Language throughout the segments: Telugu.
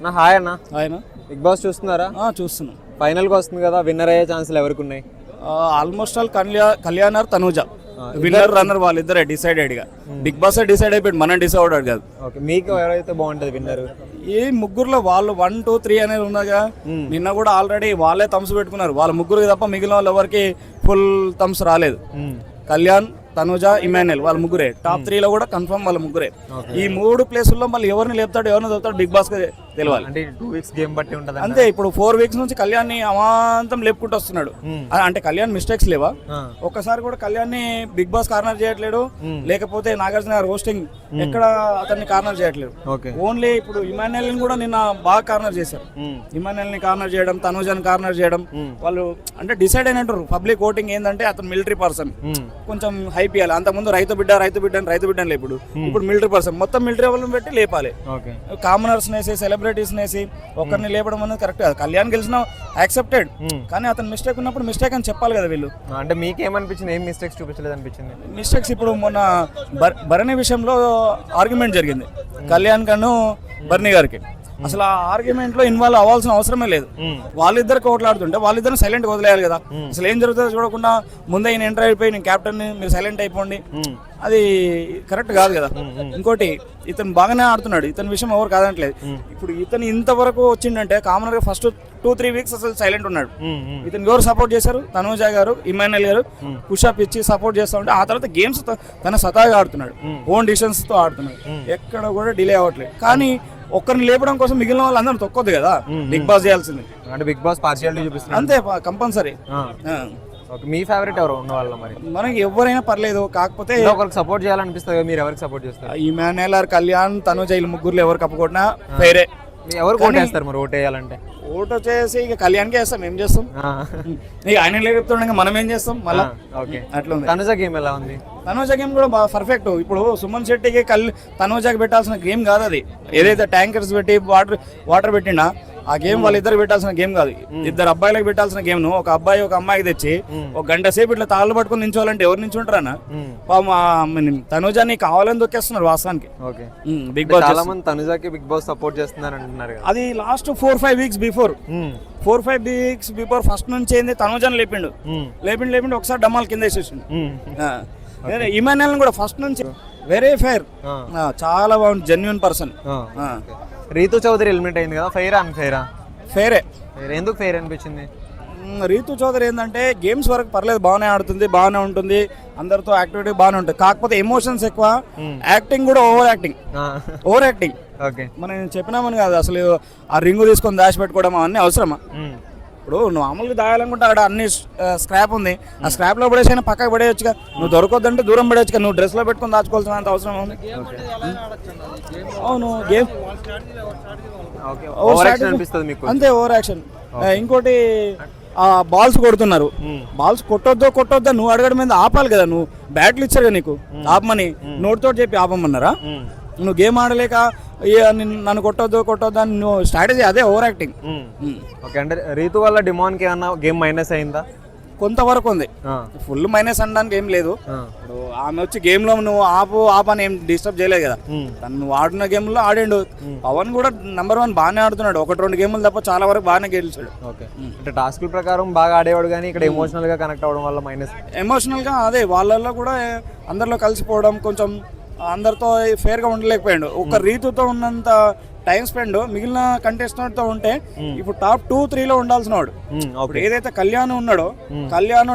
నా హాయ్ అన్న. ఆయన బిగ్ బాస్ చూస్తున్నారా? చూస్తున్నాం. ఫైనల్కి వస్తుంది కదా, విన్నర్ అయ్యే ఛాన్సులు ఎవరికి ఉన్నాయి? Almost all Kalyan Tanuja winner runner వాళ్ళిద్దరే డిసైడెడ్ గా. బిగ్ బాస్ డిసైడ్ అయిపోయింది, మనం డిసైడ్ కాదు. ఓకే, మీకు ఎవరైతే బాగుంటది విన్నర్? ఈ ముగ్గురులో వాళ్ళు 1, 2, 3 అనేది ఉన్నగా. నిన్న కూడా ఆల్రెడీ వాళ్ళే థమ్స్ పెట్టుకున్నారు. వాళ్ళ ముగ్గురు తప్ప మిగిలిన వాళ్ళు ఎవరికి ఫుల్ థమ్స్ రాలేదు. కళ్యాణ్, తనుజ, ఇమాన్యుయల్ వాళ్ళ ముగ్గురే. టాప్ 3 లో కూడా కన్ఫర్మ్ వాళ్ళ ముగ్గురే. ఈ 3 ప్లేసుల్లో మళ్ళీ ఎవరిని లేపుతాడు ఎవరిని చదువుతాడు బిగ్ బాస్ తెలియాలి. అంటే 2 వీక్స్ గేమ్ బట్టి ఉంటుంది అంతే. ఇప్పుడు 4 వీక్స్ నుంచి కళ్యాణ్ ని అమాంతం లేపుకుంటూ వస్తున్నాడు. అంటే కళ్యాణ్ మిస్టేక్స్ లేవా? ఒక్కసారి కూడా కళ్యాణ్ ని బిగ్ బాస్ కార్నర్ చేయట్లేడు. లేకపోతే నాగార్జున రోస్టింగ్ ఎక్కడ అతన్ని కార్నర్ చేయట్లేదు. ఓన్లీ ఇప్పుడు ఇమాన్యుయల్ ని కూడా నిన్న బాగా కార్నర్ చేశారు. ఇమాన్యుయల్ ని కార్నర్ చేయడం, తనుజని కార్నర్ చేయడం. వాళ్ళు అంటే డిసైడ్ అయినట్టు పబ్లిక్ ఓటింగ్ ఏంటంటే అతను మిలిటరీ పర్సన్, కొంచెం హైప్ ఇవ్వాలి. అంతకుముందు రైతు బిడ్డ లేపుడు, ఇప్పుడు మిలిటరీ పర్సన్. మొత్తం మిలిటరీ వాళ్ళని పెట్టి లేపాలి. కామనర్స్ నేసి సెలబ్రిటీస్ నేసి ఒకరిని లేపడం అనేది కరెక్ట్ కాదు. కళ్యాణ్ గెలిచిన యాక్సెప్టెడ్, కానీ అతను మిస్టేక్ ఉన్నప్పుడు మిస్టేక్ అని చెప్పాలి కదా వీళ్ళు. అంటే మీకేమనిపించింది? ఏం మిస్టేక్స్ చూపించలేదు అనిపించింది? మిస్టేక్స్ ఇప్పుడు మొన్న భరణి విషయంలో ఆర్గ్యుమెంట్ జరిగింది కళ్యాణ్ గాను బర్నీ గారికి. అసలు ఆ ఆర్గ్యుమెంట్ లో ఇన్వాల్వ్ అవ్వాల్సిన అవసరమే లేదు. వాళ్ళిద్దరు కోట్లాడుతుంటే వాళ్ళిద్దరు సైలెంట్ వదిలేయాలి కదా. అసలు ఏం జరుగుతుందో చూడకుండా ముందే ఈయన ఎంటర్ అయిపోయి నేను క్యాప్టెన్ మీరు సైలెంట్ అయిపోండి, అది కరెక్ట్ కాదు కదా. ఇంకోటి ఇతను బాగానే ఆడుతున్నాడు, ఇతని విషయం ఎవరు కాదనట్లేదు. ఇప్పుడు ఇతను ఇంతవరకు వచ్చిందంటే కామన్ గా ఫస్ట్ 2-3 వీక్స్ అసలు సైలెంట్ ఉన్నాడు. ఇతను ఎవరు సపోర్ట్ చేశారు? తనూజ గారు, ఇమాన్యుయల్ గారు పుషప్ ఇచ్చి సపోర్ట్ చేస్తా ఉంటే ఆ తర్వాత గేమ్స్ తన సతాగా ఆడుతున్నాడు, ఓన్ డిసిషన్స్ తో ఆడుతున్నాడు, ఎక్కడ కూడా డిలే అవ్వట్లేదు. కానీ ఒక్కరిని లేపడం కోసం మిగిలిన వాళ్ళందరూ తొక్కొద్దు కదా బిగ్ బాస్ చేయాల్సింది. అంటే బిగ్ బాస్ పార్షియాలిటీ చూపిస్తుంది అంతే, కంపల్సరీ. మీ ఫేవరెట్ ఎవరు ఉన్న వాళ్ళ? మరి మనకి ఎవరైనా పర్లేదు, కాకపోతే ఒకరికి సపోర్ట్ చేయాలనిపిస్తుంది. మీరు ఎవరికి సపోర్ట్ చేస్తారు? ఇమాన్యుయల్, కళ్యాణ్, తనుజ వీళ్ళు ముగ్గురు ఎవరు కప్పుకొట్టినా ఫైరే. ఎవరు ఓట్ వేస్తారు మరి? ఓట్ వేయాలంటే ఓటు వచ్చేసి ఇక కళ్యాణ్కే వేస్తాం. ఏం చేస్తాం? ఇక ఆయన లేకపోతుండగా మనం ఏం చేస్తాం మళ్ళీ. అట్లా ఉంది. తనుజ గేమ్ ఎలా ఉంది? తనుజ గేమ్ కూడా బాగా పర్ఫెక్ట్. ఇప్పుడు సుమన్ శెట్టికి తనుజకి పెట్టాల్సిన గేమ్ కాదు అది. ఏదైతే ట్యాంకర్స్ పెట్టి వాటర్ పెట్టినా ఆ గేమ్ వాళ్ళిద్దరు పెట్టాల్సిన గేమ్ కాదు. ఇద్దరు అబ్బాయిలకు పెట్టాల్సిన గేమ్ ను ఒక అబ్బాయి ఒక అమ్మాయికి తెచ్చి ఒక గంట సేపు ఇట్లా తాళ్ళు పట్టుకుని నించోవాలంటే ఎవరు నించుంటారన్న? తనుజాని కావాలని దొక్కేస్తున్నారు వాస్తవానికి బిగ్ బాస్. చాలా మంది తనుజాకి బిగ్ బాస్ సపోర్ట్ చేస్తున్నారు అంటున్నారు. అది last 4-5 weeks before 4-5 weeks before first నుంచి ఏంది తనుజాని లేపిండు ఒకసారి డమ్మాల్ కింద వేసేసిండు. ఇమాన్యుయల్ కూడా ఫస్ట్ నుంచి వెరీ ఫెయిర్, చాలా బాగుంది, genuine person. Rithu Chowdary eliminate అయింది కదా, ఫెయిరా అన్ఫెయిరా? ఫెయిరే. ఎందుకు ఫెయిర్ అనిపించింది? రీతు చౌదరి ఏంటంటే గేమ్స్ వరకు పర్లేదు, బాగానే ఆడుతుంది, బాగానే ఉంటుంది, అందరితో యాక్టివిటీ బాగానే ఉంటుంది. కాకపోతే ఎమోషన్స్ ఎక్కువ, యాక్టింగ్ కూడా ఓవర్ యాక్టింగ్. మనం చెప్పినామని కాదు, అసలు ఆ రింగు తీసుకొని దాచిపెట్టుకోవడం అవన్నీ అవసరమా? ఇప్పుడు నువ్వు మామూలుగా దాయాలనుకుంటే అక్కడ అన్ని స్క్రాప్ ఉంది, ఆ స్క్రాప్ లో పడేసైనా పక్కకు పడేయచ్చుగా. నువ్వు దొరకొద్దంటే దూరం పడేయచ్చుగా, నువ్వు డ్రెస్ లో పెట్టుకొని దాచుకోవాల్సినంత అవసరం ఉంది. అవును, గేమ్ అంతే, ఓవర్ యాక్షన్. ఇంకోటి బాల్స్ కొడుతున్నారు, బాల్స్ కొట్టొద్దా నువ్వు అడగడం మీద ఆపాలి కదా. నువ్వు బ్యాట్లు ఇచ్చారు కదా నీకు ఆపమని, నోటితో చెప్పి ఆపమన్నారా? నువ్వు గేమ్ ఆడలేక నన్ను కొట్టొద్దు అని నువ్వు స్ట్రాటజీ, అదే ఓవర్ యాక్టింగ్. అంటే రీతు వల్ల డిమాండ్ కి ఏమన్నా గేమ్ మైనస్ అయిందా? కొంతవరకు ఉంది, ఫుల్ మైనస్ అనడానికి ఏం లేదు. ఇప్పుడు ఆమె వచ్చి గేమ్ లో నువ్వు ఆపని ఏం డిస్టర్బ్ చేయలేదు కదా. నువ్వు ఆడిన గేమ్ లో ఆడిండు. పవన్ కూడా నెంబర్ 1 బాగానే ఆడుతున్నాడు, 1-2 గేములు తప్ప చాలా వరకు బాగానే గెలిచాడు. అంటే టాస్క్ ప్రకారం బాగా ఆడేవాడు, కానీ ఇక్కడ ఎమోషనల్ గా కనెక్ట్ అవ్వడం వల్ల మైనస్. ఎమోషనల్ గా అదే వాళ్ళల్లో కూడా అందరిలో కలిసిపోవడం, కొంచెం అందరితో ఫేర్ గా ఉండలేకపోయాడు. ఒక రీతుతో ఉన్నంత టైం స్పెండ్ మిగిలిన కంటెస్టెంట్ తో ఉంటే ఇప్పుడు టాప్ 2-3 లో ఉండాల్సిన వాడు. ఇప్పుడు ఏదైతే కళ్యాణ్ ఉన్నాడో, కళ్యాణ్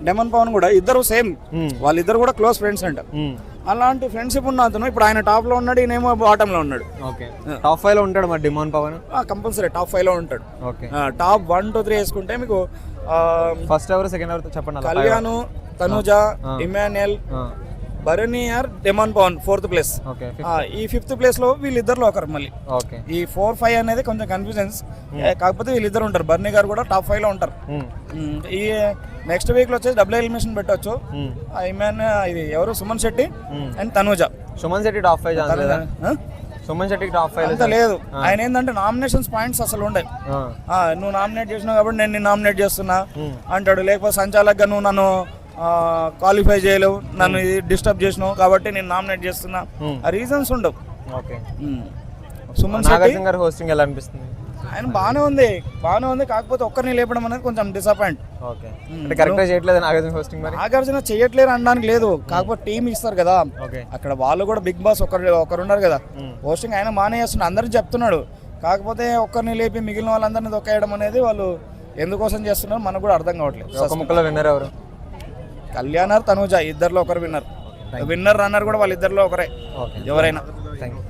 డెమన్ పవన్ కూడా ఇద్దరు సేమ్, వాళ్ళిద్దరు కూడా క్లోజ్ ఫ్రెండ్స్ అంట. అలాంటి ఫ్రెండ్షిప్ ఉన్న అతను ఇప్పుడు ఆయన టాప్ లో ఉన్నాడు, ఈయనేమో బాటమ్ లో ఉన్నాడు. టాప్ 5 లో ఉంటాడు మరి డిమాండ్ పవన్. కంపల్సరీ టాప్ 5 లో ఉంటాడు. టాప్ 1-2-3 వేసుకుంటే మీకు ఫస్ట్ ఎవరు సెకండ్ ఎవరు చెప్పండి? Kalyan, Thanuja, Emmanuel, Bharani or Demon Pavan 4th place. ఈ 5th ప్లేస్ లో వీళ్ళిద్దరులో ఒకరు. మళ్ళీ ఈ 4-5 అనేది కొంచెం కన్ఫ్యూజన్స్, కాకపోతే వీళ్ళిద్దరు ఉంటారు. భరణి గారు కూడా టాప్ 5 లో ఉంటారు. ఈ నెక్స్ట్ వీక్ లో వచ్చేసి డబుల్ ఎలిమినేషన్ పెట్టవచ్చు. ఇది ఎవరు? సుమన్ శెట్టి అండ్ తనుజ. సుమన్ శెట్టి టాప్ 5. సుమన్ శెట్టికి టాప్ 5 అంత లేదు. ఆయన ఏంటంటే నామినేషన్స్ పాయింట్స్ అసలు ఉండే, నువ్వు నామినేట్ చేసినావు కాబట్టి నేను నిన్ను నామినేట్ చేస్తున్నా అంటాడు. లేకపోతే సంచాలకుగా నువ్వు నన్ను క్వాలిఫై చేయలేవు, నన్ను డిస్టర్బ్ చేసినావు కాబట్టి నేను నామినేట్ చేస్తున్నా, ఆ రీజన్స్ ఉండవు. సుమన్ శెట్టి నాగార్జున గారి హోస్టింగ్ ఎలా అనిపిస్తుంది? ఆయన బాగానే ఉంది కాకపోతే ఒక్కరిని లేపడం అనేది కొంచెం డిసప్పాయింట్. ఓకే, అంటే కరెక్ట్ గా చేయట్లేదు నాగార్జున హోస్టింగ్ మరి? నాగార్జున చేయట్లేరు అనడానికి లేదు, కాకపోతే టీం ఇస్తారు కదా అక్కడ వాళ్ళు కూడా బిగ్ బాస్ ఒకరు ఉన్నారు కదా హోస్టింగ్, ఆయన బాగానే చేస్తున్నారు అందరికి చెప్తున్నాడు. కాకపోతే ఒక్కరిని లేపి మిగిలిన వాళ్ళందరినీ దొక్కేయడం అనేది వాళ్ళు ఎందుకోసం చేస్తున్నారు మనకు కూడా అర్థం కావట్లేదు. ఒక ముక్కలో విన్నర్ ఎవరు? కళ్యాణ్ తనూజ ఇద్దరిలో ఒకరు విన్నర్ రన్నర్ కూడా వాళ్ళిద్దరిలో ఒకరే ఎవరైనా. Thank you.